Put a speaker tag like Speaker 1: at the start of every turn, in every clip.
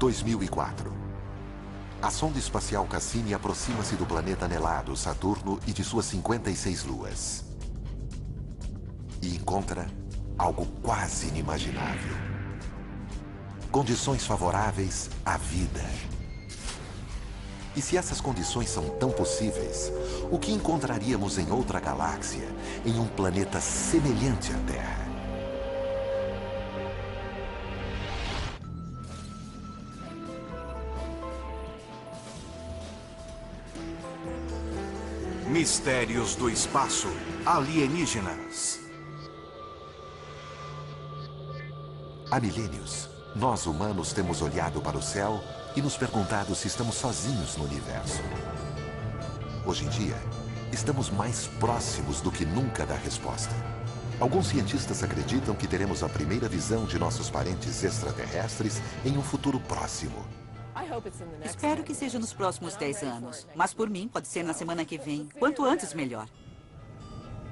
Speaker 1: 2004. A sonda espacial Cassini aproxima-se do planeta anelado Saturno e de suas 56 luas. E encontra algo quase inimaginável. Condições favoráveis à vida. E se essas condições são tão possíveis, o que encontraríamos em outra galáxia, em um planeta semelhante à Terra?
Speaker 2: Mistérios do espaço. Alienígenas.
Speaker 1: Há milênios, nós humanos temos olhado para o céu e nos perguntado se estamos sozinhos no universo. Hoje em dia, estamos mais próximos do que nunca da resposta. Alguns cientistas acreditam que teremos a primeira visão de nossos parentes extraterrestres em um futuro próximo.
Speaker 3: Espero que seja nos próximos 10 anos. Mas por mim, pode ser na semana que vem. Quanto antes, melhor.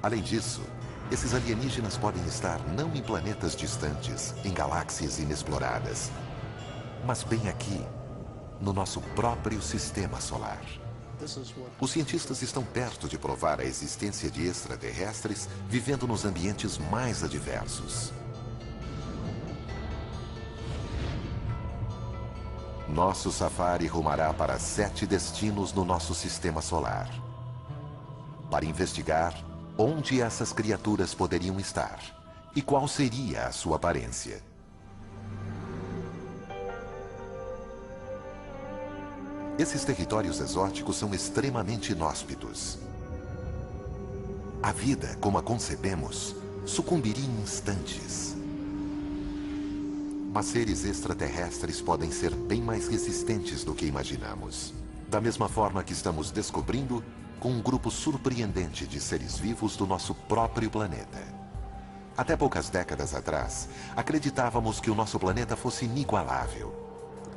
Speaker 1: Além disso, esses alienígenas podem estar não em planetas distantes, em galáxias inexploradas, mas bem aqui, no nosso próprio sistema solar. Os cientistas estão perto de provar a existência de extraterrestres vivendo nos ambientes mais adversos. Nosso safari rumará para 7 destinos no nosso sistema solar, para investigar onde essas criaturas poderiam estar e qual seria a sua aparência. Esses territórios exóticos são extremamente inóspitos. A vida, como a concebemos, sucumbiria em instantes. Mas seres extraterrestres podem ser bem mais resistentes do que imaginamos. Da mesma forma que estamos descobrindo com um grupo surpreendente de seres vivos do nosso próprio planeta. Até poucas décadas atrás, acreditávamos que o nosso planeta fosse inigualável.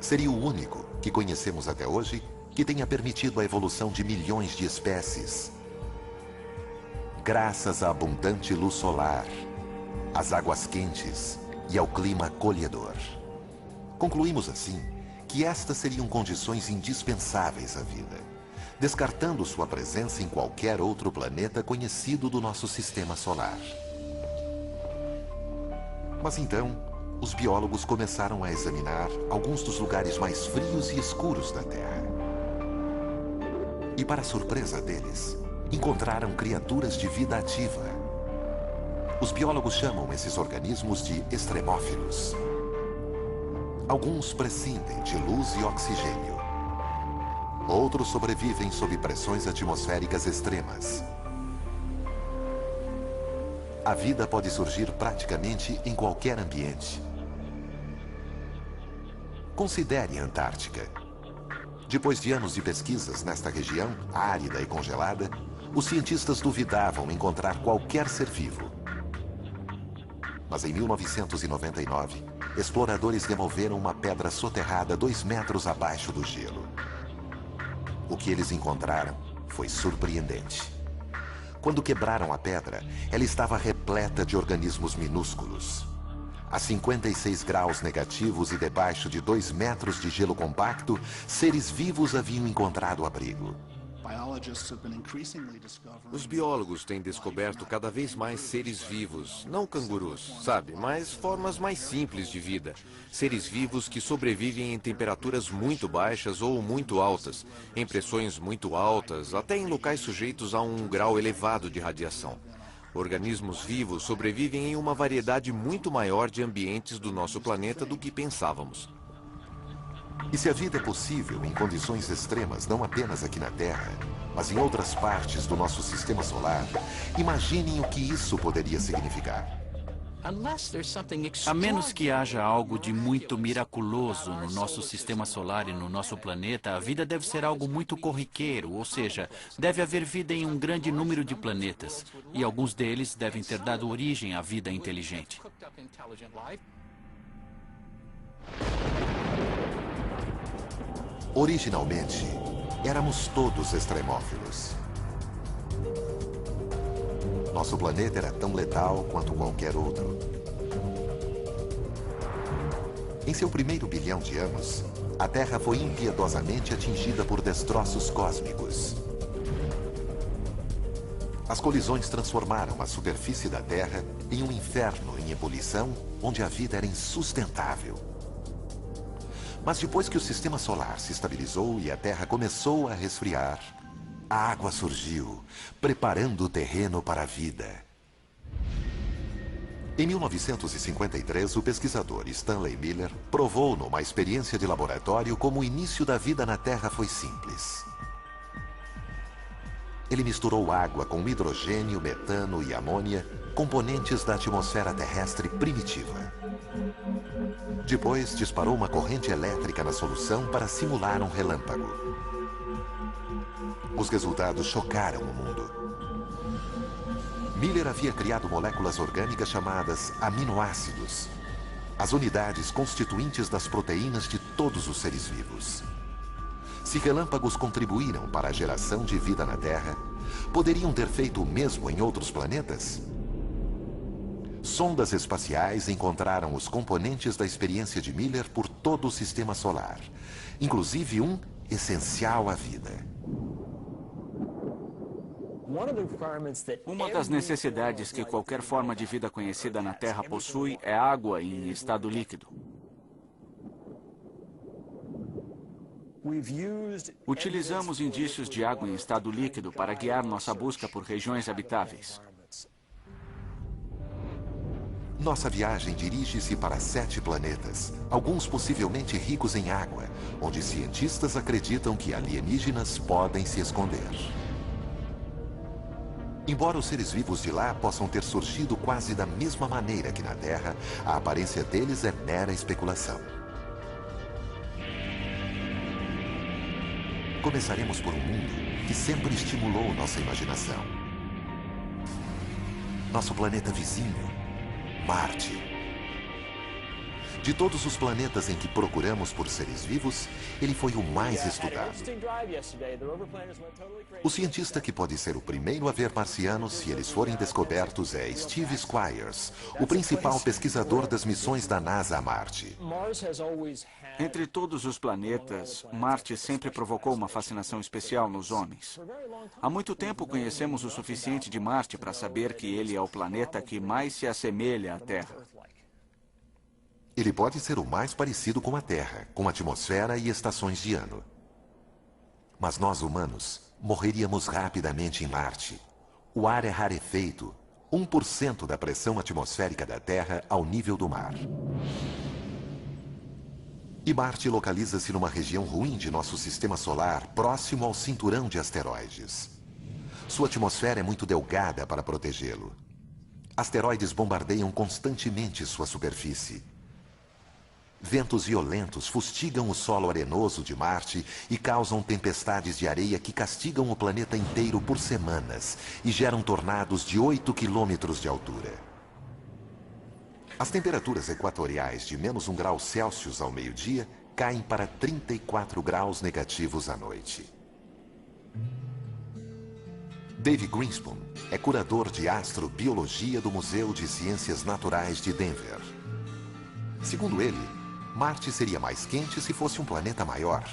Speaker 1: Seria o único que conhecemos até hoje que tenha permitido a evolução de milhões de espécies. Graças à abundante luz solar, às águas quentes e ao clima acolhedor. Concluímos assim que estas seriam condições indispensáveis à vida, descartando sua presença em qualquer outro planeta conhecido do nosso sistema solar. Mas então, os biólogos começaram a examinar alguns dos lugares mais frios e escuros da Terra. E para surpresa deles, encontraram criaturas de vida ativa. Os biólogos chamam esses organismos de extremófilos. Alguns prescindem de luz e oxigênio. Outros sobrevivem sob pressões atmosféricas extremas. A vida pode surgir praticamente em qualquer ambiente. Considere a Antártica. Depois de anos de pesquisas nesta região, árida e congelada, os cientistas duvidavam encontrar qualquer ser vivo. Mas em 1999, exploradores removeram uma pedra soterrada 2 metros abaixo do gelo. O que eles encontraram foi surpreendente. Quando quebraram a pedra, ela estava repleta de organismos minúsculos. A 56 graus negativos e debaixo de 2 metros de gelo compacto, seres vivos haviam encontrado abrigo.
Speaker 4: Os biólogos têm descoberto cada vez mais seres vivos, não cangurus, sabe, mas formas mais simples de vida. Seres vivos que sobrevivem em temperaturas muito baixas ou muito altas, em pressões muito altas, até em locais sujeitos a um grau elevado de radiação. Organismos vivos sobrevivem em uma variedade muito maior de ambientes do nosso planeta do que pensávamos.
Speaker 1: E se a vida é possível em condições extremas, não apenas aqui na Terra, mas em outras partes do nosso sistema solar, imaginem o que isso poderia significar.
Speaker 5: A menos que haja algo de muito miraculoso no nosso sistema solar e no nosso planeta, a vida deve ser algo muito corriqueiro, ou seja, deve haver vida em um grande número de planetas, e alguns deles devem ter dado origem à vida inteligente.
Speaker 1: Originalmente, éramos todos extremófilos. Nosso planeta era tão letal quanto qualquer outro. Em seu primeiro bilhão de anos, a Terra foi impiedosamente atingida por destroços cósmicos. As colisões transformaram a superfície da Terra em um inferno em ebulição, onde a vida era insustentável. Mas depois que o sistema solar se estabilizou e a Terra começou a resfriar, a água surgiu, preparando o terreno para a vida. Em 1953, o pesquisador Stanley Miller provou numa experiência de laboratório como o início da vida na Terra foi simples. Ele misturou água com hidrogênio, metano e amônia, componentes da atmosfera terrestre primitiva. Depois, disparou uma corrente elétrica na solução para simular um relâmpago. Os resultados chocaram o mundo. Miller havia criado moléculas orgânicas chamadas aminoácidos, as unidades constituintes das proteínas de todos os seres vivos. Se relâmpagos contribuíram para a geração de vida na Terra, poderiam ter feito o mesmo em outros planetas? Sondas espaciais encontraram os componentes da experiência de Miller por todo o sistema solar, inclusive um essencial à vida.
Speaker 5: Uma das necessidades que qualquer forma de vida conhecida na Terra possui é água em estado líquido. Utilizamos indícios de água em estado líquido para guiar nossa busca por regiões habitáveis.
Speaker 1: Nossa viagem dirige-se para 7 planetas, alguns possivelmente ricos em água, onde cientistas acreditam que alienígenas podem se esconder. Embora os seres vivos de lá possam ter surgido quase da mesma maneira que na Terra, a aparência deles é mera especulação. Começaremos por um mundo que sempre estimulou nossa imaginação. Nosso planeta vizinho, Marte. De todos os planetas em que procuramos por seres vivos, ele foi o mais estudado. O cientista que pode ser o primeiro a ver marcianos se eles forem descobertos é Steve Squyres, o principal pesquisador das missões da NASA a Marte.
Speaker 5: Entre todos os planetas, Marte sempre provocou uma fascinação especial nos homens. Há muito tempo conhecemos o suficiente de Marte para saber que ele é o planeta que mais se assemelha à Terra.
Speaker 1: Ele pode ser o mais parecido com a Terra, com atmosfera e estações de ano. Mas nós, humanos, morreríamos rapidamente em Marte. O ar é rarefeito, 1% da pressão atmosférica da Terra ao nível do mar. E Marte localiza-se numa região ruim de nosso sistema solar, próximo ao cinturão de asteroides. Sua atmosfera é muito delgada para protegê-lo. Asteroides bombardeiam constantemente sua superfície. Ventos violentos fustigam o solo arenoso de Marte e causam tempestades de areia que castigam o planeta inteiro por semanas e geram tornados de 8 quilômetros de altura. As temperaturas equatoriais de menos 1 grau Celsius ao meio-dia caem para 34 graus negativos à noite. Dave Greenspan é curador de astrobiologia do Museu de Ciências Naturais de Denver. Segundo ele, Marte seria mais quente se fosse um planeta maior.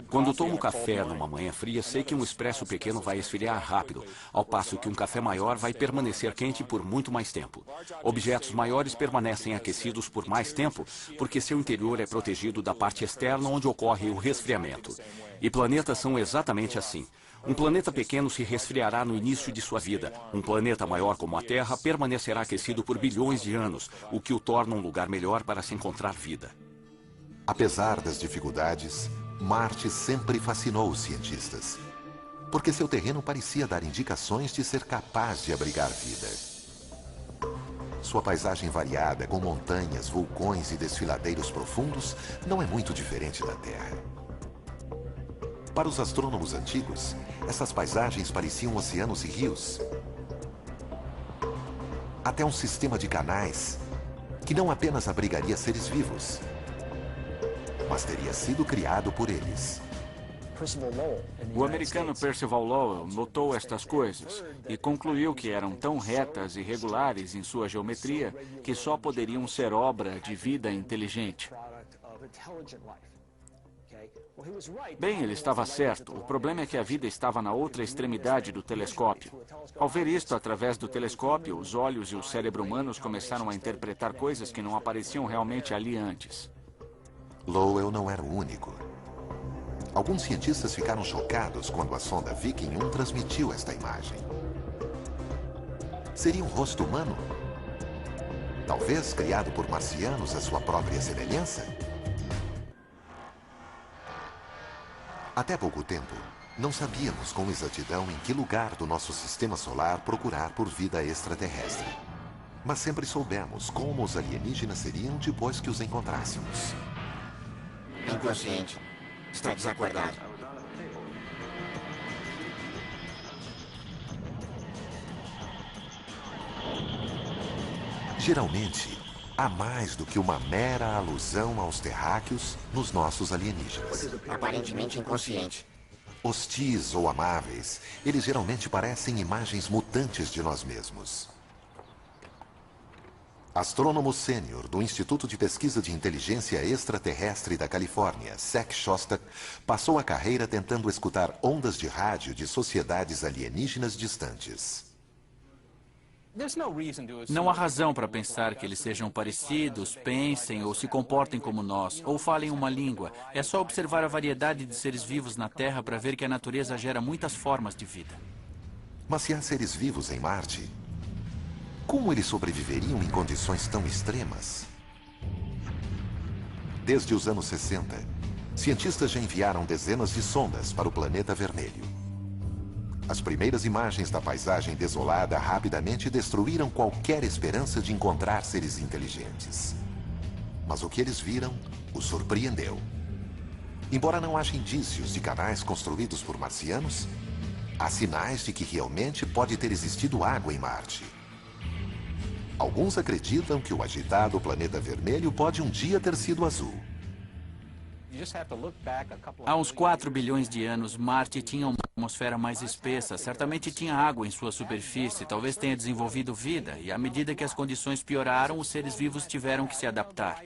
Speaker 6: Quando tomo café numa manhã fria, sei que um expresso pequeno vai esfriar rápido, ao passo que um café maior vai permanecer quente por muito mais tempo. Objetos maiores permanecem aquecidos por mais tempo, porque seu interior é protegido da parte externa onde ocorre o resfriamento. E planetas são exatamente assim. Um planeta pequeno se resfriará no início de sua vida. Um planeta maior como a Terra permanecerá aquecido por bilhões de anos, o que o torna um lugar melhor para se encontrar vida.
Speaker 1: Apesar das dificuldades, Marte sempre fascinou os cientistas, porque seu terreno parecia dar indicações de ser capaz de abrigar vida. Sua paisagem variada, com montanhas, vulcões e desfiladeiros profundos, não é muito diferente da Terra. Para os astrônomos antigos, essas paisagens pareciam oceanos e rios. Até um sistema de canais que não apenas abrigaria seres vivos, mas teria sido criado por eles.
Speaker 5: O americano Percival Lowell notou estas coisas e concluiu que eram tão retas e regulares em sua geometria que só poderiam ser obra de vida inteligente.
Speaker 6: Bem, ele estava certo. O problema é que a vida estava na outra extremidade do telescópio. Ao ver isto através do telescópio, os olhos e o cérebro humanos começaram a interpretar coisas que não apareciam realmente ali antes.
Speaker 1: Lowell não era o único. Alguns cientistas ficaram chocados quando a sonda Viking 1 transmitiu esta imagem. Seria um rosto humano? Talvez criado por marcianos à sua própria semelhança? Até pouco tempo, não sabíamos com exatidão em que lugar do nosso sistema solar procurar por vida extraterrestre. Mas sempre soubemos como os alienígenas seriam depois que os encontrássemos.
Speaker 7: Inconsciente. Está desacordado.
Speaker 1: Geralmente, há mais do que uma mera alusão aos terráqueos nos nossos alienígenas.
Speaker 7: Aparentemente inconsciente.
Speaker 1: Hostis ou amáveis, eles geralmente parecem imagens mutantes de nós mesmos. Astrônomo sênior do Instituto de Pesquisa de Inteligência Extraterrestre da Califórnia, Zach Shostak, passou a carreira tentando escutar ondas de rádio de sociedades alienígenas distantes.
Speaker 5: Não há razão para pensar que eles sejam parecidos, pensem ou se comportem como nós, ou falem uma língua. É só observar a variedade de seres vivos na Terra para ver que a natureza gera muitas formas de vida.
Speaker 1: Mas se há seres vivos em Marte, como eles sobreviveriam em condições tão extremas? Desde os anos 60, cientistas já enviaram dezenas de sondas para o planeta vermelho. As primeiras imagens da paisagem desolada rapidamente destruíram qualquer esperança de encontrar seres inteligentes. Mas o que eles viram os surpreendeu. Embora não haja indícios de canais construídos por marcianos, há sinais de que realmente pode ter existido água em Marte. Alguns acreditam que o agitado planeta vermelho pode um dia ter sido azul.
Speaker 5: Há uns 4 bilhões de anos, Marte tinha uma atmosfera mais espessa. Certamente tinha água em sua superfície, talvez tenha desenvolvido vida. E à medida que as condições pioraram, os seres vivos tiveram que se adaptar.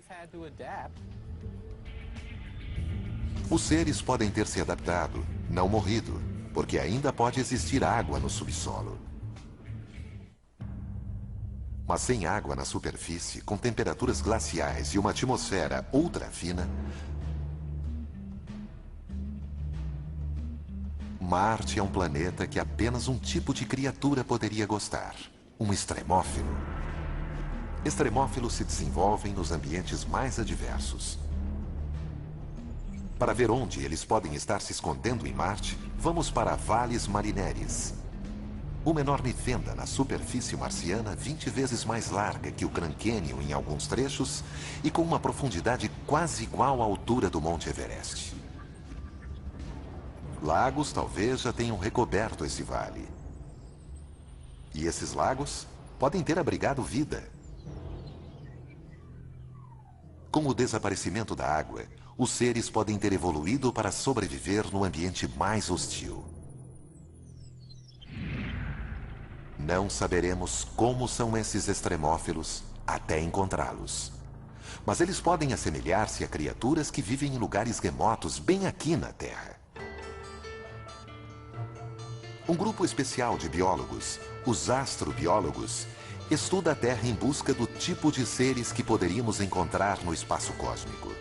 Speaker 1: Os seres podem ter se adaptado, não morrido, porque ainda pode existir água no subsolo. Mas sem água na superfície, com temperaturas glaciais e uma atmosfera ultra fina, Marte é um planeta que apenas um tipo de criatura poderia gostar: um extremófilo. Extremófilos se desenvolvem nos ambientes mais adversos. Para ver onde eles podem estar se escondendo em Marte, vamos para Valles Marineris. Uma enorme fenda na superfície marciana 20 vezes mais larga que o Grand Canyon em alguns trechos e com uma profundidade quase igual à altura do Monte Everest. Lagos talvez já tenham recoberto esse vale. E esses lagos podem ter abrigado vida. Com o desaparecimento da água, os seres podem ter evoluído para sobreviver no ambiente mais hostil. Não saberemos como são esses extremófilos até encontrá-los. Mas eles podem assemelhar-se a criaturas que vivem em lugares remotos bem aqui na Terra. Um grupo especial de biólogos, os astrobiólogos, estuda a Terra em busca do tipo de seres que poderíamos encontrar no espaço cósmico.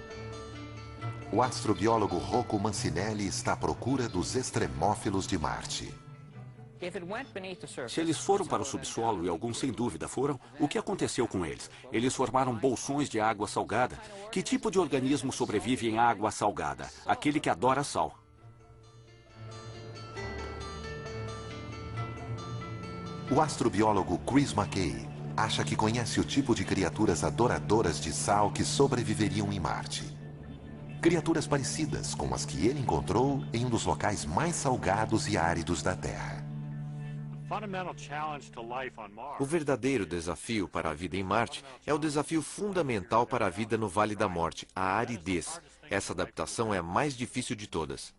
Speaker 1: O astrobiólogo Rocco Mancinelli está à procura dos extremófilos de Marte.
Speaker 6: Se eles foram para o subsolo, e alguns sem dúvida foram, o que aconteceu com eles? Eles formaram bolsões de água salgada. Que tipo de organismo sobrevive em água salgada? Aquele que adora sal.
Speaker 1: O astrobiólogo Chris McKay acha que conhece o tipo de criaturas adoradoras de sal que sobreviveriam em Marte. Criaturas parecidas com as que ele encontrou em um dos locais mais salgados e áridos da Terra.
Speaker 4: O verdadeiro desafio para a vida em Marte é o desafio fundamental para a vida no Vale da Morte, a aridez. Essa adaptação é a mais difícil de todas.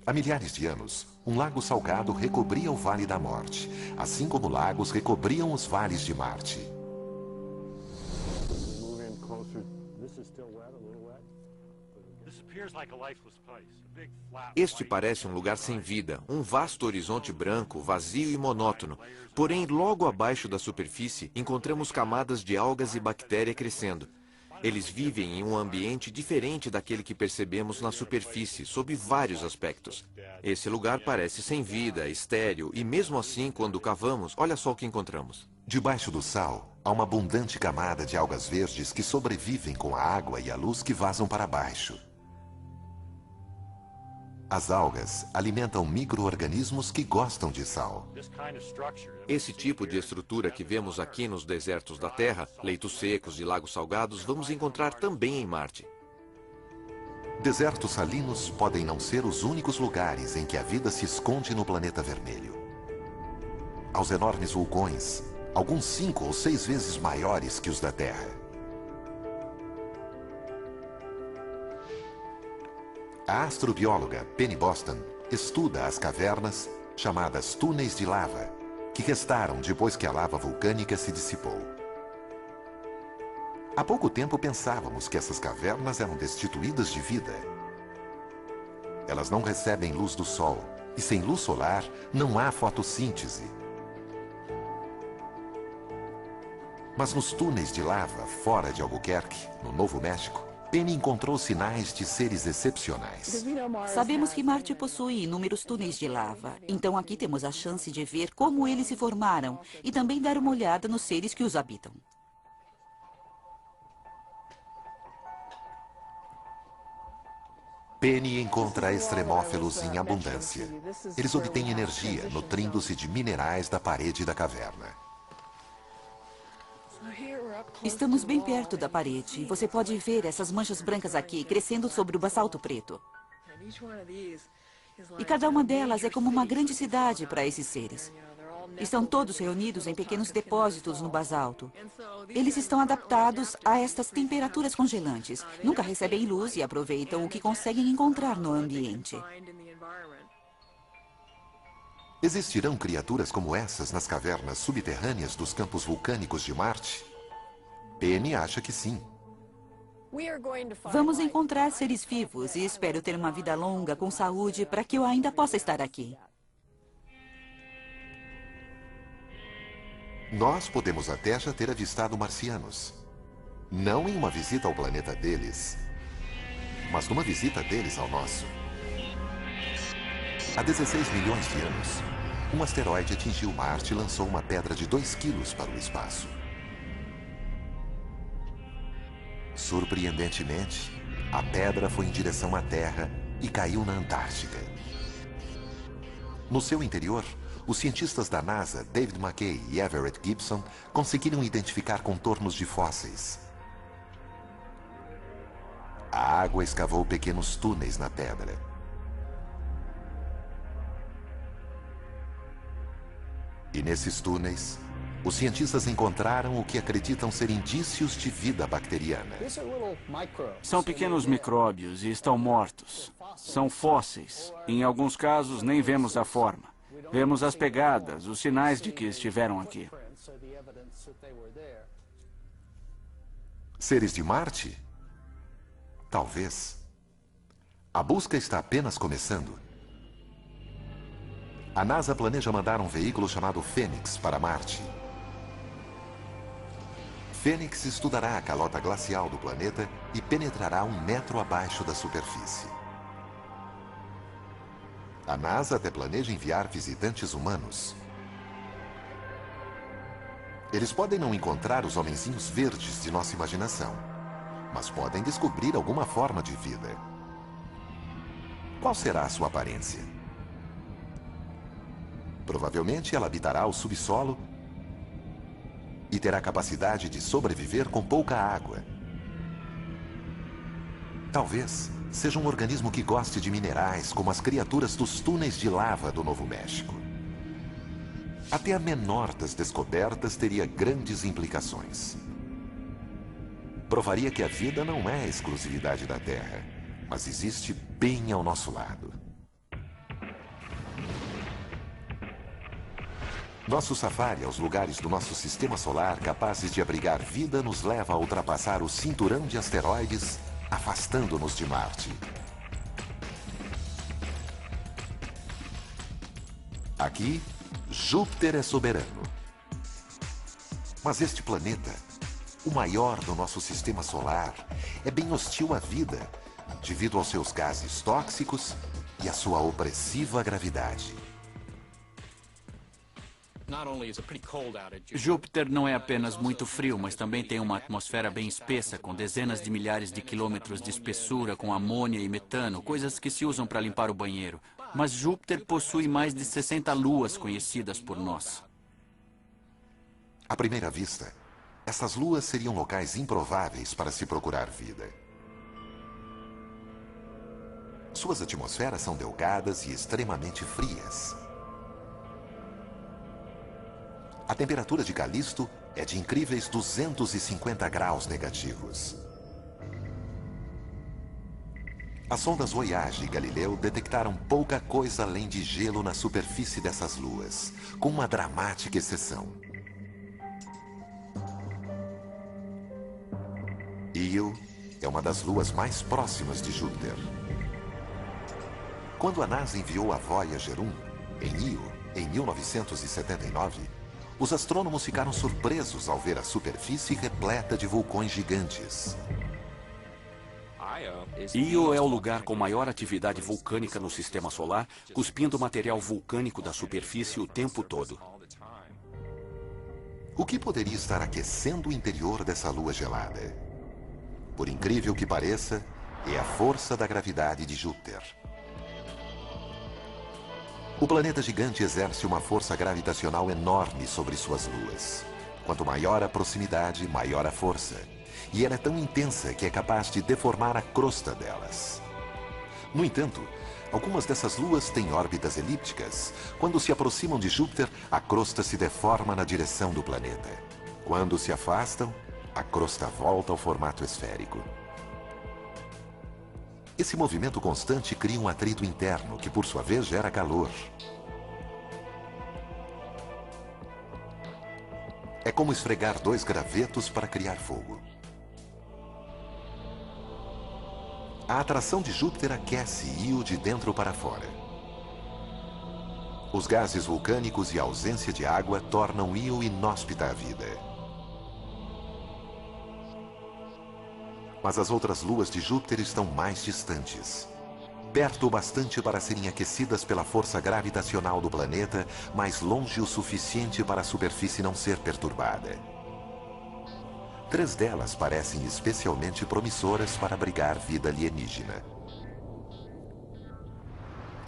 Speaker 1: Há milhares de anos, um lago salgado recobria o Vale da Morte, assim como lagos recobriam os vales de Marte.
Speaker 4: Este parece um lugar sem vida, um vasto horizonte branco, vazio e monótono. Porém, logo abaixo da superfície, encontramos camadas de algas e bactéria crescendo. Eles vivem em um ambiente diferente daquele que percebemos na superfície, sob vários aspectos. Esse lugar parece sem vida, estéril, e mesmo assim, quando cavamos, olha só o que encontramos.
Speaker 1: Debaixo do sal, há uma abundante camada de algas verdes que sobrevivem com a água e a luz que vazam para baixo. As algas alimentam micro-organismos que gostam de sal.
Speaker 4: Esse tipo de estrutura que vemos aqui nos desertos da Terra, leitos secos e lagos salgados, vamos encontrar também em Marte.
Speaker 1: Desertos salinos podem não ser os únicos lugares em que a vida se esconde no planeta vermelho. Aos enormes vulcões, alguns 5 ou 6 vezes maiores que os da Terra. A astrobióloga Penny Boston estuda as cavernas chamadas túneis de lava, que restaram depois que a lava vulcânica se dissipou. Há pouco tempo pensávamos que essas cavernas eram destituídas de vida. Elas não recebem luz do sol, e sem luz solar não há fotossíntese. Mas nos túneis de lava, fora de Albuquerque, no Novo México, Penny encontrou sinais de seres excepcionais.
Speaker 3: Sabemos que Marte possui inúmeros túneis de lava, então aqui temos a chance de ver como eles se formaram e também dar uma olhada nos seres que os habitam.
Speaker 1: Penny encontra extremófilos em abundância. Eles obtêm energia nutrindo-se de minerais da parede da caverna.
Speaker 3: Estamos bem perto da parede. Você pode ver essas manchas brancas aqui crescendo sobre o basalto preto. E cada uma delas é como uma grande cidade para esses seres. Estão todos reunidos em pequenos depósitos no basalto. Eles estão adaptados a estas temperaturas congelantes. Nunca recebem luz e aproveitam o que conseguem encontrar no ambiente.
Speaker 1: Existirão criaturas como essas nas cavernas subterrâneas dos campos vulcânicos de Marte? Penny acha que sim.
Speaker 3: Vamos encontrar seres vivos e espero ter uma vida longa com saúde para que eu ainda possa estar aqui.
Speaker 1: Nós podemos até já ter avistado marcianos. Não em uma visita ao planeta deles, mas numa visita deles ao nosso. Há 16 milhões de anos, um asteroide atingiu Marte e lançou uma pedra de 2 quilos para o espaço. Surpreendentemente, a pedra foi em direção à Terra e caiu na Antártica. No seu interior, os cientistas da NASA, David McKay e Everett Gibson, conseguiram identificar contornos de fósseis. A água escavou pequenos túneis na pedra. E nesses túneis, os cientistas encontraram o que acreditam ser indícios de vida bacteriana.
Speaker 6: São pequenos micróbios e estão mortos. São fósseis. Em alguns casos, nem vemos a forma. Vemos as pegadas, os sinais de que estiveram aqui.
Speaker 1: Seres de Marte? Talvez. A busca está apenas começando. A NASA planeja mandar um veículo chamado Fênix para Marte. Fênix estudará a calota glacial do planeta e penetrará 1 metro abaixo da superfície. A NASA até planeja enviar visitantes humanos. Eles podem não encontrar os homenzinhos verdes de nossa imaginação, mas podem descobrir alguma forma de vida. Qual será a sua aparência? Provavelmente ela habitará o subsolo e terá capacidade de sobreviver com pouca água. Talvez seja um organismo que goste de minerais, como as criaturas dos túneis de lava do Novo México. Até a menor das descobertas teria grandes implicações. Provaria que a vida não é exclusividade da Terra, mas existe bem ao nosso lado. Nosso safari aos lugares do nosso sistema solar capazes de abrigar vida nos leva a ultrapassar o cinturão de asteroides afastando-nos de Marte. Aqui, Júpiter é soberano. Mas este planeta, o maior do nosso sistema solar, é bem hostil à vida, devido aos seus gases tóxicos e à sua opressiva gravidade.
Speaker 5: Júpiter não é apenas muito frio, mas também tem uma atmosfera bem espessa, com dezenas de milhares de quilômetros de espessura, com amônia e metano, coisas que se usam para limpar o banheiro. Mas Júpiter possui mais de 60 luas conhecidas por nós.
Speaker 1: À primeira vista, essas luas seriam locais improváveis para se procurar vida. Suas atmosferas são delgadas e extremamente frias. A temperatura de Calisto é de incríveis 250 graus negativos. As sondas Voyage e Galileu detectaram pouca coisa além de gelo na superfície dessas luas, com uma dramática exceção. Io é uma das luas mais próximas de Júpiter. Quando a NASA enviou a Voyager 1 em Io, em 1979, os astrônomos ficaram surpresos ao ver a superfície repleta de vulcões gigantes.
Speaker 6: Io é o lugar com maior atividade vulcânica no sistema solar, cuspindo material vulcânico da superfície o tempo todo.
Speaker 1: O que poderia estar aquecendo o interior dessa lua gelada? Por incrível que pareça, é a força da gravidade de Júpiter. O planeta gigante exerce uma força gravitacional enorme sobre suas luas. Quanto maior a proximidade, maior a força. E ela é tão intensa que é capaz de deformar a crosta delas. No entanto, algumas dessas luas têm órbitas elípticas. Quando se aproximam de Júpiter, a crosta se deforma na direção do planeta. Quando se afastam, a crosta volta ao formato esférico. Esse movimento constante cria um atrito interno, que por sua vez gera calor. É como esfregar dois gravetos para criar fogo. A atração de Júpiter aquece Io de dentro para fora. Os gases vulcânicos e a ausência de água tornam Io inóspita à vida. Mas as outras luas de Júpiter estão mais distantes. Perto o bastante para serem aquecidas pela força gravitacional do planeta, mas longe o suficiente para a superfície não ser perturbada. 3 delas parecem especialmente promissoras para abrigar vida alienígena.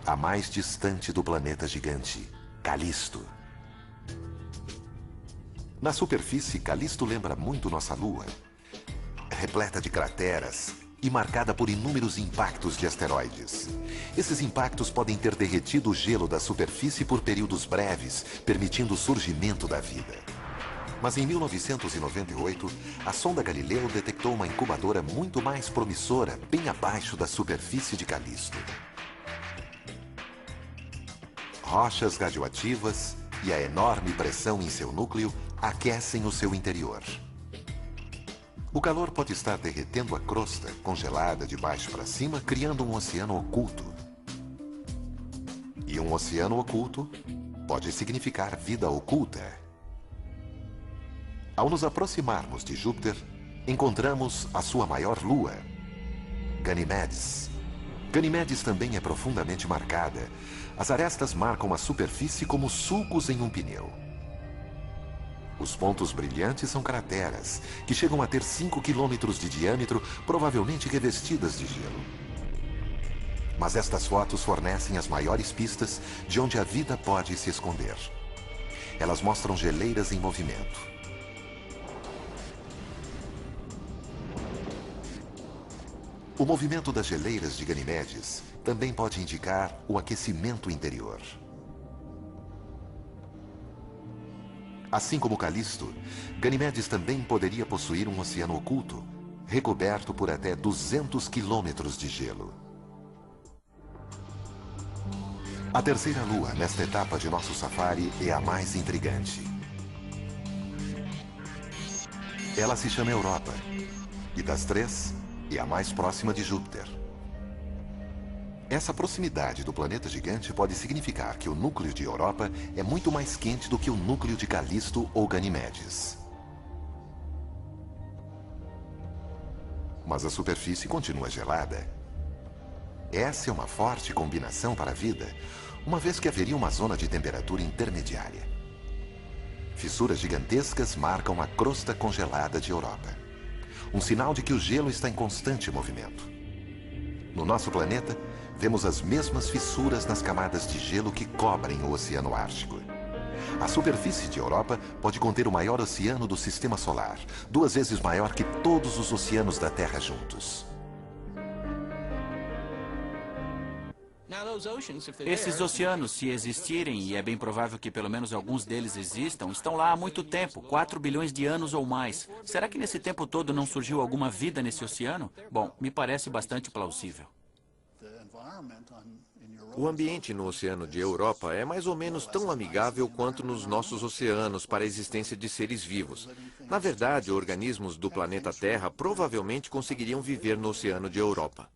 Speaker 1: A mais distante do planeta gigante, Calisto. Na superfície, Calisto lembra muito nossa Lua. Repleta de crateras e marcada por inúmeros impactos de asteroides. Esses impactos podem ter derretido o gelo da superfície por períodos breves, permitindo o surgimento da vida. Mas em 1998, a sonda Galileu detectou uma incubadora muito mais promissora bem abaixo da superfície de Calisto. Rochas radioativas e a enorme pressão em seu núcleo aquecem o seu interior. O calor pode estar derretendo a crosta, congelada de baixo para cima, criando um oceano oculto. E um oceano oculto pode significar vida oculta. Ao nos aproximarmos de Júpiter, encontramos a sua maior lua, Ganimedes. Ganimedes também é profundamente marcada. As arestas marcam a superfície como sulcos em um pneu. Os pontos brilhantes são crateras, que chegam a ter 5 quilômetros de diâmetro, provavelmente revestidas de gelo. Mas estas fotos fornecem as maiores pistas de onde a vida pode se esconder. Elas mostram geleiras em movimento. O movimento das geleiras de Ganimedes também pode indicar o aquecimento interior. Assim como Calisto, Ganimedes também poderia possuir um oceano oculto, recoberto por até 200 quilômetros de gelo. A terceira lua nesta etapa de nosso safari é a mais intrigante. Ela se chama Europa, e das 3, e a mais próxima de Júpiter. Essa proximidade do planeta gigante pode significar que o núcleo de Europa é muito mais quente do que o núcleo de Calisto ou Ganimedes. Mas a superfície continua gelada. Essa é uma forte combinação para a vida, uma vez que haveria uma zona de temperatura intermediária. Fissuras gigantescas marcam a crosta congelada de Europa. Um sinal de que o gelo está em constante movimento. No nosso planeta, vemos as mesmas fissuras nas camadas de gelo que cobrem o Oceano Ártico. A superfície de Europa pode conter o maior oceano do Sistema Solar, 2 vezes maior que todos os oceanos da Terra juntos.
Speaker 5: Esses oceanos, se existirem, e é bem provável que pelo menos alguns deles existam, estão lá há muito tempo, 4 bilhões de anos ou mais. Será que nesse tempo todo não surgiu alguma vida nesse oceano? Bom, me parece bastante plausível.
Speaker 4: O ambiente no Oceano de Europa é mais ou menos tão amigável quanto nos nossos oceanos para a existência de seres vivos. Na verdade, organismos do planeta Terra provavelmente conseguiriam viver no Oceano de Europa.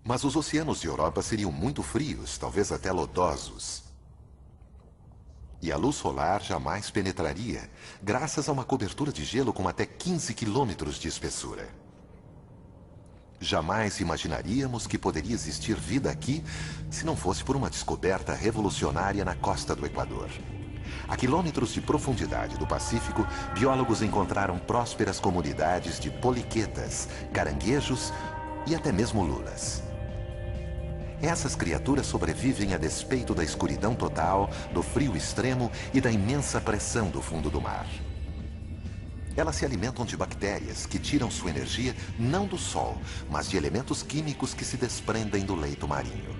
Speaker 1: Mas os oceanos de Europa seriam muito frios, talvez até lodosos. E a luz solar jamais penetraria, graças a uma cobertura de gelo com até 15 quilômetros de espessura. Jamais imaginaríamos que poderia existir vida aqui se não fosse por uma descoberta revolucionária na costa do Equador. A quilômetros de profundidade do Pacífico, biólogos encontraram prósperas comunidades de poliquetas, caranguejos e até mesmo lulas. Essas criaturas sobrevivem a despeito da escuridão total, do frio extremo e da imensa pressão do fundo do mar. Elas se alimentam de bactérias que tiram sua energia não do sol, mas de elementos químicos que se desprendem do leito marinho.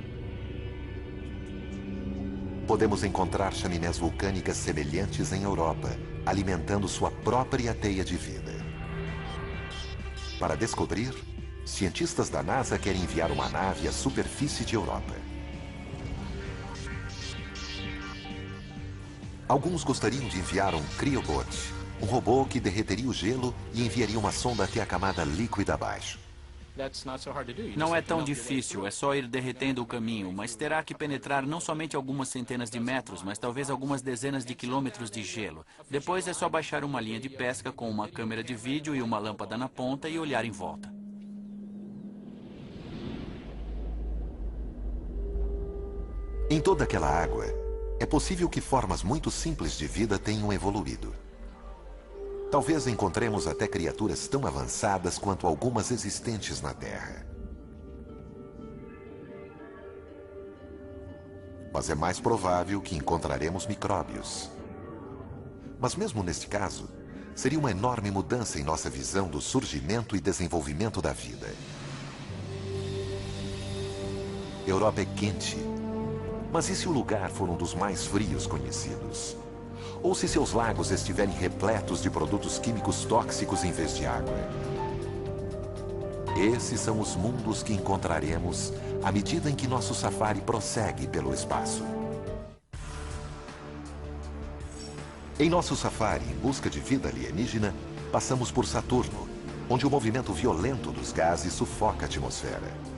Speaker 1: Podemos encontrar chaminés vulcânicas semelhantes em Europa, alimentando sua própria teia de vida. Para descobrir, cientistas da NASA querem enviar uma nave à superfície de Europa. Alguns gostariam de enviar um Cryobot, um robô que derreteria o gelo e enviaria uma sonda até a camada líquida abaixo.
Speaker 5: Não é tão difícil, é só ir derretendo o caminho, mas terá que penetrar não somente algumas centenas de metros, mas talvez algumas dezenas de quilômetros de gelo. Depois é só baixar uma linha de pesca com uma câmera de vídeo e uma lâmpada na ponta e olhar em volta.
Speaker 1: Em toda aquela água, é possível que formas muito simples de vida tenham evoluído. Talvez encontremos até criaturas tão avançadas quanto algumas existentes na Terra. Mas é mais provável que encontraremos micróbios. Mas mesmo neste caso, seria uma enorme mudança em nossa visão do surgimento e desenvolvimento da vida. Europa é quente. Mas e se o lugar for um dos mais frios conhecidos? Ou se seus lagos estiverem repletos de produtos químicos tóxicos em vez de água? Esses são os mundos que encontraremos à medida em que nosso safari prossegue pelo espaço. Em nosso safari em busca de vida alienígena, passamos por Saturno, onde o movimento violento dos gases sufoca a atmosfera.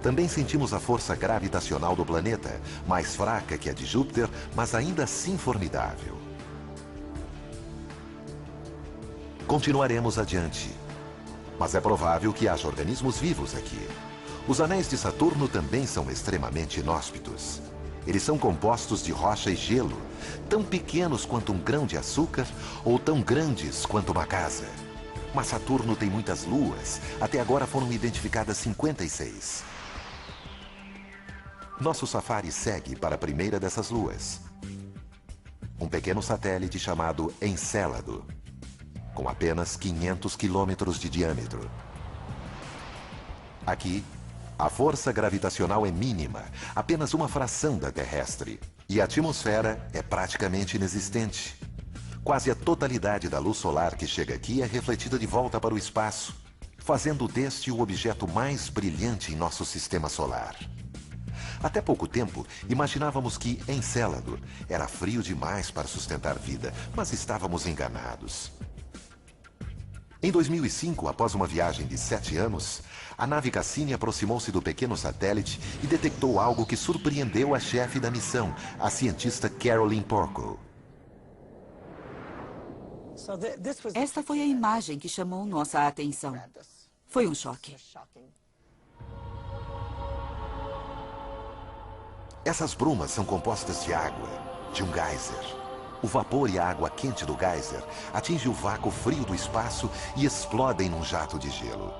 Speaker 1: Também sentimos a força gravitacional do planeta, mais fraca que a de Júpiter, mas ainda assim formidável. Continuaremos adiante, mas é provável que haja organismos vivos aqui. Os anéis de Saturno também são extremamente inóspitos. Eles são compostos de rocha e gelo, tão pequenos quanto um grão de açúcar ou tão grandes quanto uma casa. Mas Saturno tem muitas luas, até agora foram identificadas 56. Nosso safari segue para a primeira dessas luas. Um pequeno satélite chamado Encélado, com apenas 500 quilômetros de diâmetro. Aqui, a força gravitacional é mínima, apenas uma fração da terrestre, e a atmosfera é praticamente inexistente. Quase a totalidade da luz solar que chega aqui é refletida de volta para o espaço, fazendo deste o objeto mais brilhante em nosso sistema solar. Até pouco tempo, imaginávamos que Encélado era frio demais para sustentar vida, mas estávamos enganados. Em 2005, após uma viagem de 7 anos, a nave Cassini aproximou-se do pequeno satélite e detectou algo que surpreendeu a chefe da missão, a cientista Caroline Porco.
Speaker 3: Esta foi a imagem que chamou nossa atenção. Foi um choque.
Speaker 1: Essas brumas são compostas de água, de um geyser. O vapor e a água quente do geyser atingem o vácuo frio do espaço e explodem num jato de gelo.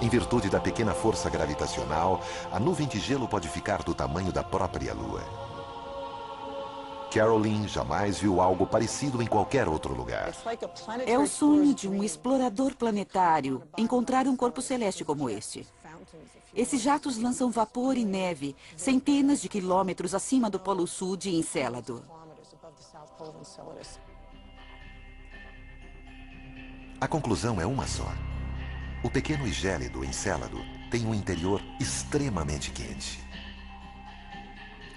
Speaker 1: Em virtude da pequena força gravitacional, a nuvem de gelo pode ficar do tamanho da própria Lua. Caroline jamais viu algo parecido em qualquer outro lugar.
Speaker 3: É o sonho de um explorador planetário encontrar um corpo celeste como este. Esses jatos lançam vapor e neve centenas de quilômetros acima do Polo Sul de Encélado.
Speaker 1: A conclusão é uma só. O pequeno e gélido Encélado tem um interior extremamente quente.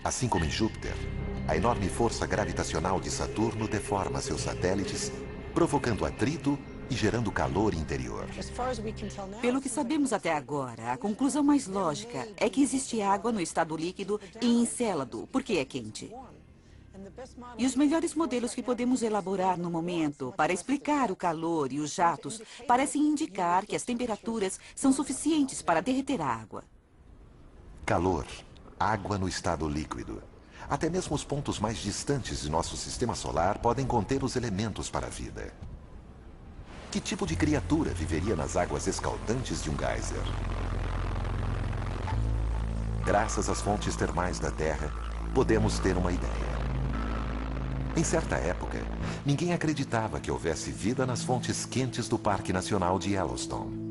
Speaker 1: Assim como em Júpiter, a enorme força gravitacional de Saturno deforma seus satélites, provocando atrito e gerando calor interior.
Speaker 3: Pelo que sabemos até agora, a conclusão mais lógica é que existe água no estado líquido em Encélado, porque é quente. E os melhores modelos que podemos elaborar no momento para explicar o calor e os jatos parecem indicar que as temperaturas são suficientes para derreter a água.
Speaker 1: Calor, água no estado líquido. Até mesmo os pontos mais distantes de nosso sistema solar podem conter os elementos para a vida. Que tipo de criatura viveria nas águas escaldantes de um geyser? Graças às fontes termais da Terra, podemos ter uma ideia. Em certa época, ninguém acreditava que houvesse vida nas fontes quentes do Parque Nacional de Yellowstone.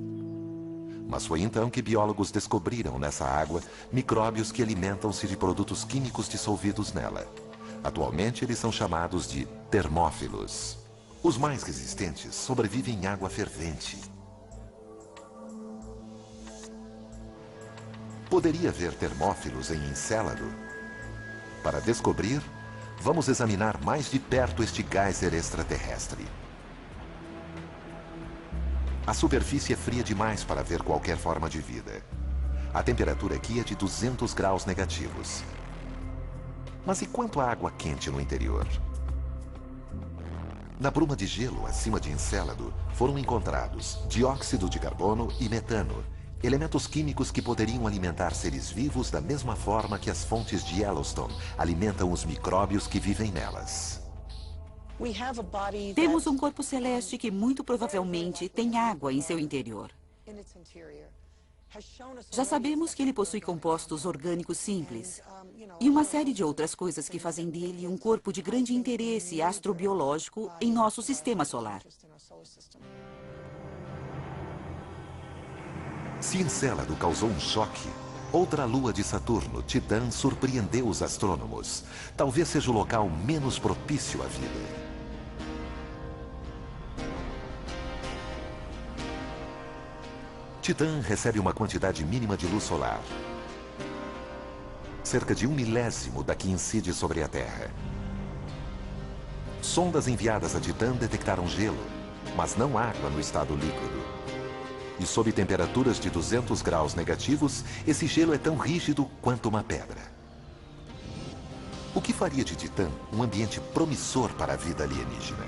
Speaker 1: Mas foi então que biólogos descobriram nessa água micróbios que alimentam-se de produtos químicos dissolvidos nela. Atualmente, eles são chamados de termófilos. Os mais resistentes sobrevivem em água fervente. Poderia haver termófilos em Encélado? Para descobrir, vamos examinar mais de perto este geyser extraterrestre. A superfície é fria demais para ver qualquer forma de vida. A temperatura aqui é de 200 graus negativos. Mas e quanto à água quente no interior? Na bruma de gelo acima de Encélado foram encontrados dióxido de carbono e metano, elementos químicos que poderiam alimentar seres vivos da mesma forma que as fontes de Yellowstone alimentam os micróbios que vivem nelas.
Speaker 3: Temos um corpo celeste que muito provavelmente tem água em seu interior. Já sabemos que ele possui compostos orgânicos simples e uma série de outras coisas que fazem dele um corpo de grande interesse astrobiológico em nosso sistema solar.
Speaker 1: Se Encélado causou um choque, outra lua de Saturno, Titã, surpreendeu os astrônomos. Talvez seja o local menos propício à vida. Titã recebe uma quantidade mínima de luz solar. Cerca de 1/1000 da que incide sobre a Terra. Sondas enviadas a Titã detectaram gelo, mas não água no estado líquido. E sob temperaturas de 200 graus negativos, esse gelo é tão rígido quanto uma pedra. O que faria de Titã um ambiente promissor para a vida alienígena?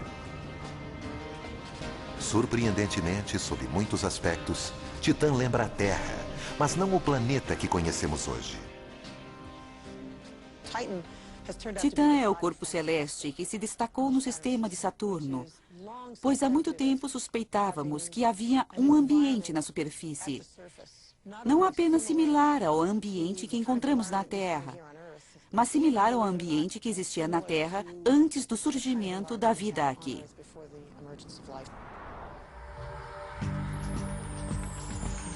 Speaker 1: Surpreendentemente, sob muitos aspectos, Titã lembra a Terra, mas não o planeta que conhecemos hoje.
Speaker 3: Titã é o corpo celeste que se destacou no sistema de Saturno, pois há muito tempo suspeitávamos que havia um ambiente na superfície, não apenas similar ao ambiente que encontramos na Terra, mas similar ao ambiente que existia na Terra antes do surgimento da vida aqui.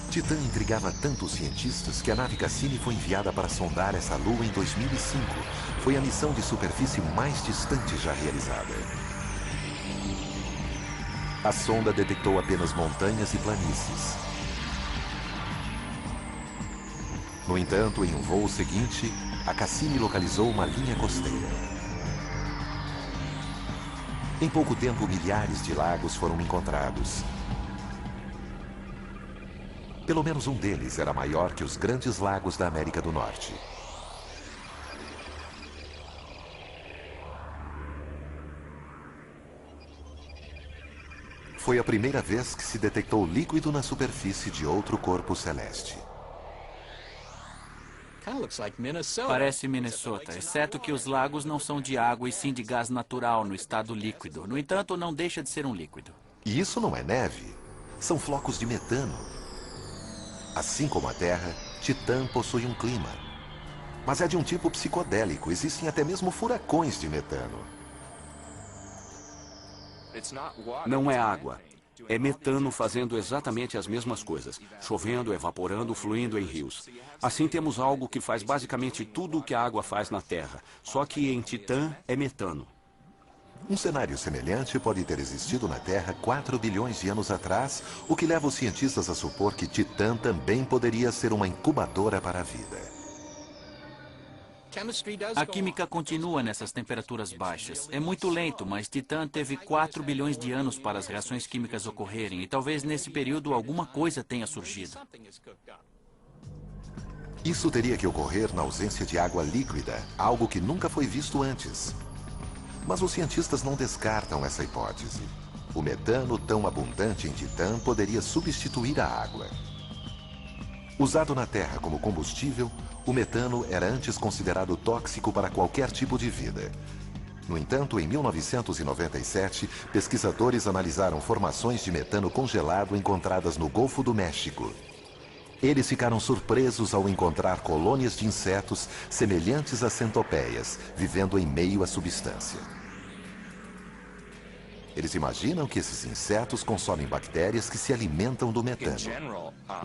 Speaker 1: Titã intrigava tanto os cientistas que a nave Cassini foi enviada para sondar essa lua em 2005. Foi a missão de superfície mais distante já realizada. A sonda detectou apenas montanhas e planícies. No entanto, em um voo seguinte, a Cassini localizou uma linha costeira. Em pouco tempo, milhares de lagos foram encontrados. Pelo menos um deles era maior que os grandes lagos da América do Norte. Foi a primeira vez que se detectou líquido na superfície de outro corpo celeste.
Speaker 5: Parece Minnesota, exceto que os lagos não são de água e sim de gás natural no estado líquido. No entanto, não deixa de ser um líquido.
Speaker 1: E isso não é neve, são flocos de metano. Assim como a Terra, Titã possui um clima. Mas é de um tipo psicodélico, existem até mesmo furacões de metano.
Speaker 6: Não é água. É metano fazendo exatamente as mesmas coisas. Chovendo, evaporando, fluindo em rios. Assim temos algo que faz basicamente tudo o que a água faz na Terra. Só que em Titã é metano.
Speaker 1: Um cenário semelhante pode ter existido na Terra 4 bilhões de anos atrás, o que leva os cientistas a supor que Titã também poderia ser uma incubadora para a vida.
Speaker 5: A química continua nessas temperaturas baixas. É muito lento, mas Titã teve 4 bilhões de anos para as reações químicas ocorrerem, e talvez nesse período alguma coisa tenha surgido.
Speaker 1: Isso teria que ocorrer na ausência de água líquida, algo que nunca foi visto antes. Mas os cientistas não descartam essa hipótese. O metano tão abundante em Titã poderia substituir a água. Usado na Terra como combustível, o metano era antes considerado tóxico para qualquer tipo de vida. No entanto, em 1997, pesquisadores analisaram formações de metano congelado encontradas no Golfo do México. Eles ficaram surpresos ao encontrar colônias de insetos semelhantes a centopeias, vivendo em meio à substância. Eles imaginam que esses insetos consomem bactérias que se alimentam do metano.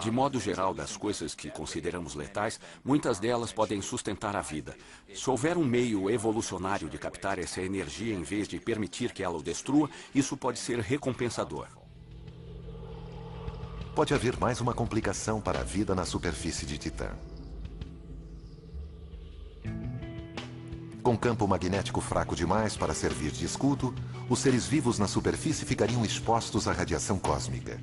Speaker 6: De modo geral, das coisas que consideramos letais, muitas delas podem sustentar a vida. Se houver um meio evolucionário de captar essa energia em vez de permitir que ela o destrua, isso pode ser recompensador.
Speaker 1: Pode haver mais uma complicação para a vida na superfície de Titã. Com campo magnético fraco demais para servir de escudo, os seres vivos na superfície ficariam expostos à radiação cósmica.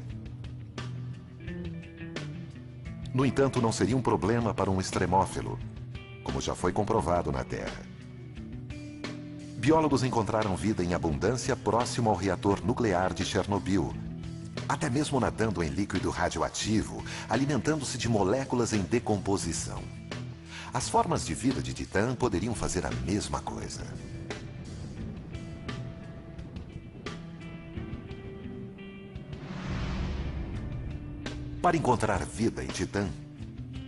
Speaker 1: No entanto, não seria um problema para um extremófilo, como já foi comprovado na Terra. Biólogos encontraram vida em abundância próximo ao reator nuclear de Chernobyl, até mesmo nadando em líquido radioativo, alimentando-se de moléculas em decomposição. As formas de vida de Titã poderiam fazer a mesma coisa. Para encontrar vida em Titã,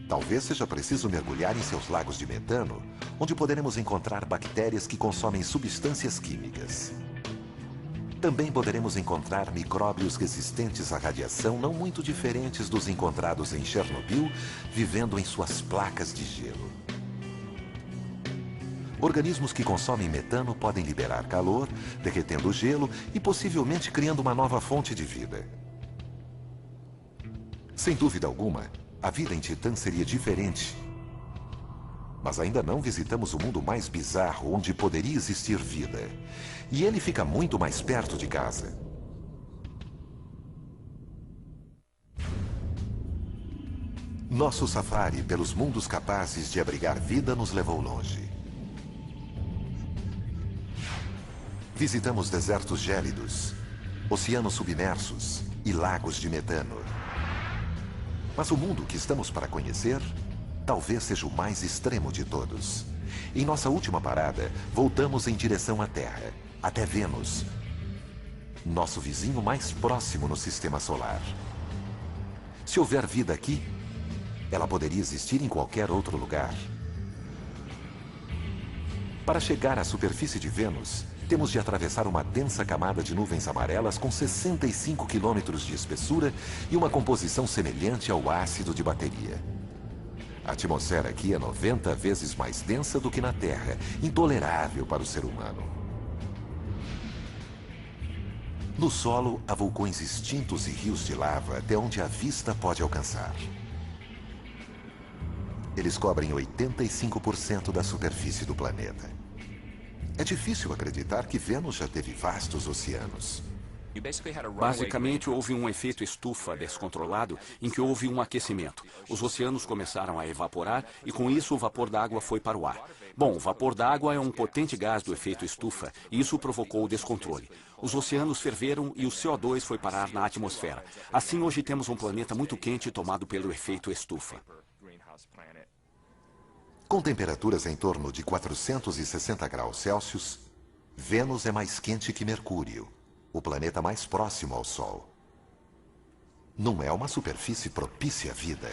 Speaker 1: talvez seja preciso mergulhar em seus lagos de metano, onde poderemos encontrar bactérias que consomem substâncias químicas. Também poderemos encontrar micróbios resistentes à radiação não muito diferentes dos encontrados em Chernobyl, vivendo em suas placas de gelo. Organismos que consomem metano podem liberar calor, derretendo o gelo e possivelmente criando uma nova fonte de vida. Sem dúvida alguma, a vida em Titã seria diferente. Mas ainda não visitamos o mundo mais bizarro onde poderia existir vida. E ele fica muito mais perto de casa. Nosso safari pelos mundos capazes de abrigar vida nos levou longe. Visitamos desertos gélidos, oceanos submersos e lagos de metano. Mas o mundo que estamos para conhecer talvez seja o mais extremo de todos. Em nossa última parada, voltamos em direção à Terra, até Vênus, nosso vizinho mais próximo no Sistema Solar. Se houver vida aqui, ela poderia existir em qualquer outro lugar. Para chegar à superfície de Vênus, temos de atravessar uma densa camada de nuvens amarelas com 65 quilômetros de espessura e uma composição semelhante ao ácido de bateria. A atmosfera aqui é 90 vezes mais densa do que na Terra, intolerável para o ser humano. No solo, há vulcões extintos e rios de lava até onde a vista pode alcançar. Eles cobrem 85% da superfície do planeta. É difícil acreditar que Vênus já teve vastos oceanos.
Speaker 6: Basicamente, houve um efeito estufa descontrolado em que houve um aquecimento. Os oceanos começaram a evaporar e, com isso, o vapor d'água foi para o ar. Bom, o vapor d'água é um potente gás do efeito estufa e isso provocou o descontrole. Os oceanos ferveram e o CO2 foi parar na atmosfera. Assim, hoje temos um planeta muito quente tomado pelo efeito estufa.
Speaker 1: Com temperaturas em torno de 460 graus Celsius, Vênus é mais quente que Mercúrio, o planeta mais próximo ao Sol. Não é uma superfície propícia à vida.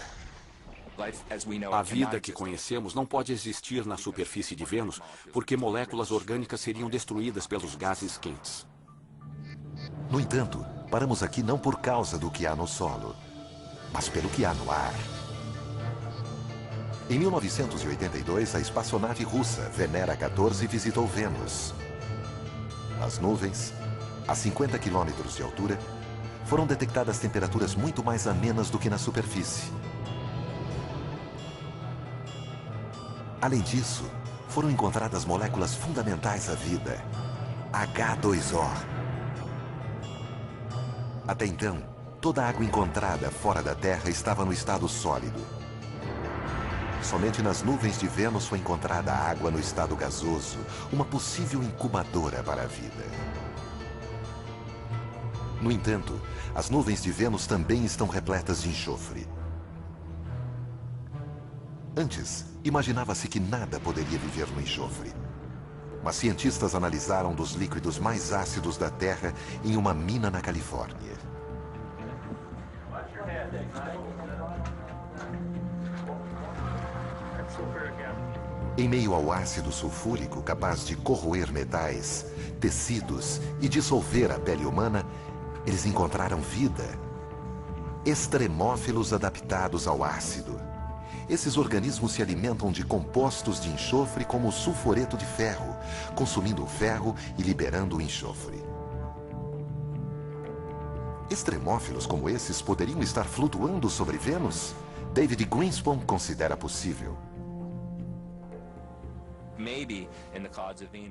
Speaker 6: A vida que conhecemos não pode existir na superfície de Vênus porque moléculas orgânicas seriam destruídas pelos gases quentes.
Speaker 1: No entanto, paramos aqui não por causa do que há no solo, mas pelo que há no ar. Em 1982, a espaçonave russa Venera 14 visitou Vênus. Nas nuvens, a 50 quilômetros de altura, foram detectadas temperaturas muito mais amenas do que na superfície. Além disso, foram encontradas moléculas fundamentais à vida, H2O. Até então, toda a água encontrada fora da Terra estava no estado sólido. Somente nas nuvens de Vênus foi encontrada a água no estado gasoso, uma possível incubadora para a vida. No entanto, as nuvens de Vênus também estão repletas de enxofre. Antes, imaginava-se que nada poderia viver no enxofre. Mas cientistas analisaram dos líquidos mais ácidos da Terra em uma mina na Califórnia. Em meio ao ácido sulfúrico capaz de corroer metais, tecidos e dissolver a pele humana, eles encontraram vida. Extremófilos adaptados ao ácido. Esses organismos se alimentam de compostos de enxofre como o sulfureto de ferro, consumindo o ferro e liberando o enxofre. Extremófilos como esses poderiam estar flutuando sobre Vênus? David Greenspan considera possível.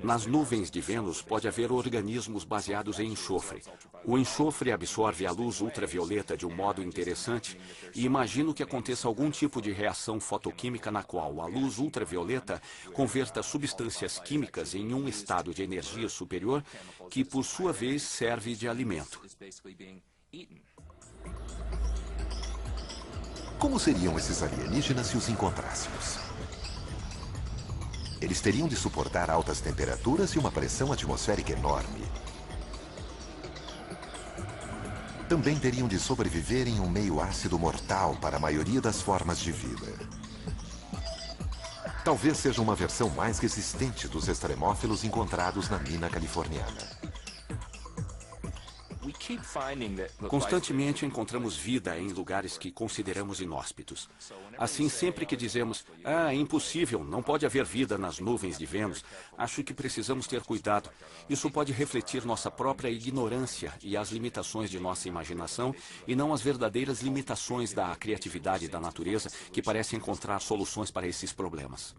Speaker 6: Nas nuvens de Vênus pode haver organismos baseados em enxofre. O enxofre absorve a luz ultravioleta de um modo interessante e imagino que aconteça algum tipo de reação fotoquímica na qual a luz ultravioleta converta substâncias químicas em um estado de energia superior que, por sua vez, serve de alimento.
Speaker 1: Como seriam esses alienígenas se os encontrássemos? Eles teriam de suportar altas temperaturas e uma pressão atmosférica enorme. Também teriam de sobreviver em um meio ácido mortal para a maioria das formas de vida. Talvez seja uma versão mais resistente dos extremófilos encontrados na mina californiana.
Speaker 6: Constantemente encontramos vida em lugares que consideramos inóspitos. Assim, sempre que dizemos, é impossível, não pode haver vida nas nuvens de Vênus, acho que precisamos ter cuidado. Isso pode refletir nossa própria ignorância e as limitações de nossa imaginação e não as verdadeiras limitações da criatividade da natureza que parece encontrar soluções para esses problemas.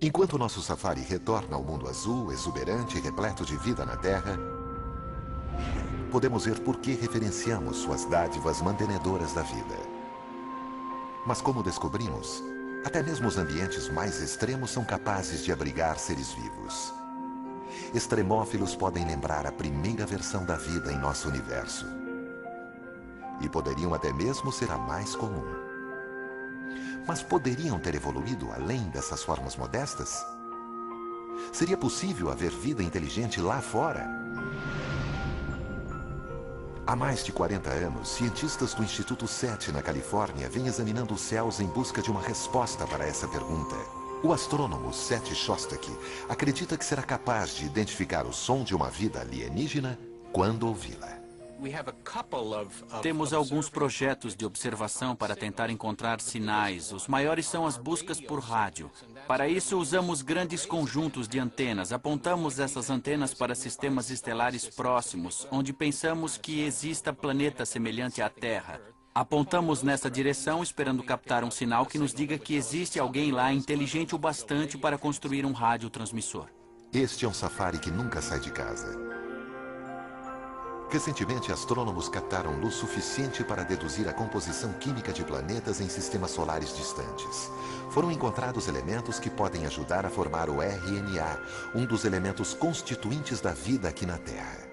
Speaker 1: Enquanto nosso safari retorna ao mundo azul, exuberante e repleto de vida na Terra, podemos ver por que referenciamos suas dádivas mantenedoras da vida. Mas como descobrimos, até mesmo os ambientes mais extremos são capazes de abrigar seres vivos. Extremófilos podem lembrar a primeira versão da vida em nosso universo. E poderiam até mesmo ser a mais comum. Mas poderiam ter evoluído além dessas formas modestas? Seria possível haver vida inteligente lá fora? Há mais de 40 anos, cientistas do Instituto SETI, na Califórnia, vêm examinando os céus em busca de uma resposta para essa pergunta. O astrônomo Seth Shostak acredita que será capaz de identificar o som de uma vida alienígena quando ouvi-la.
Speaker 5: Temos alguns projetos de observação para tentar encontrar sinais. Os maiores são as buscas por rádio. Para isso, usamos grandes conjuntos de antenas. Apontamos essas antenas para sistemas estelares próximos, onde pensamos que exista planeta semelhante à Terra. Apontamos nessa direção, esperando captar um sinal que nos diga que existe alguém lá inteligente o bastante para construir um radiotransmissor.
Speaker 1: Este é um safari que nunca sai de casa. Recentemente, astrônomos captaram luz suficiente para deduzir a composição química de planetas em sistemas solares distantes. Foram encontrados elementos que podem ajudar a formar o RNA, um dos elementos constituintes da vida aqui na Terra.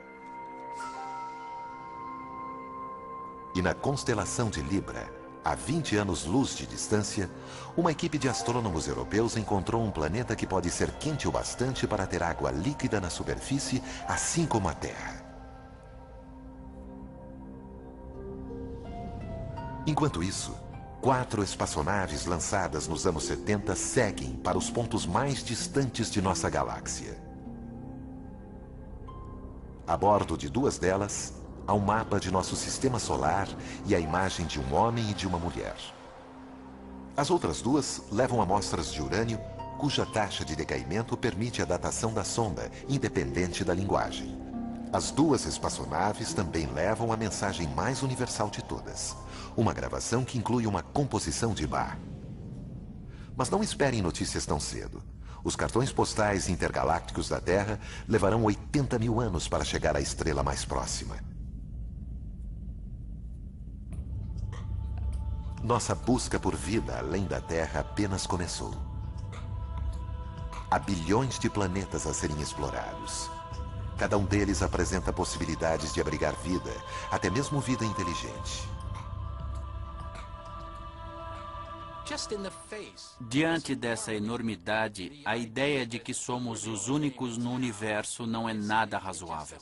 Speaker 1: E na constelação de Libra, a 20 anos-luz de distância, uma equipe de astrônomos europeus encontrou um planeta que pode ser quente o bastante para ter água líquida na superfície, assim como a Terra. Enquanto isso, 4 espaçonaves lançadas nos anos 70 seguem para os pontos mais distantes de nossa galáxia. A bordo de 2 delas, há um mapa de nosso sistema solar e a imagem de um homem e de uma mulher. As outras 2 levam amostras de urânio, cuja taxa de decaimento permite a datação da sonda, independente da linguagem. As 2 espaçonaves também levam a mensagem mais universal de todas, uma gravação que inclui uma composição de Bach. Mas não esperem notícias tão cedo. Os cartões postais intergalácticos da Terra levarão 80 mil anos para chegar à estrela mais próxima. Nossa busca por vida além da Terra apenas começou. Há bilhões de planetas a serem explorados. Cada um deles apresenta possibilidades de abrigar vida, até mesmo vida inteligente.
Speaker 5: Diante dessa enormidade, a ideia de que somos os únicos no universo não é nada razoável.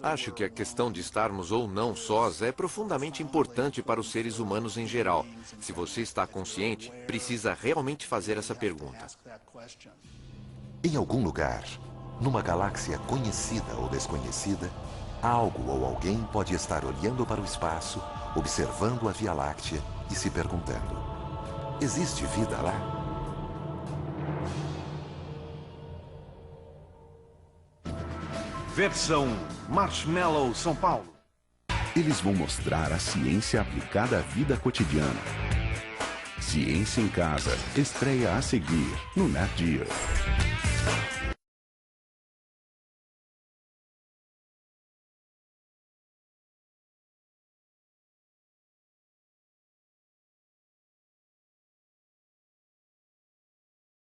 Speaker 4: Acho que a questão de estarmos ou não sós é profundamente importante para os seres humanos em geral. Se você está consciente, precisa realmente fazer essa pergunta.
Speaker 1: Em algum lugar, numa galáxia conhecida ou desconhecida, algo ou alguém pode estar olhando para o espaço, observando a Via Láctea e se perguntando: existe vida lá?
Speaker 2: Versão Marshmallow São Paulo.
Speaker 8: Eles vão mostrar a ciência aplicada à vida cotidiana. Ciência em Casa estreia a seguir no Nat Geo.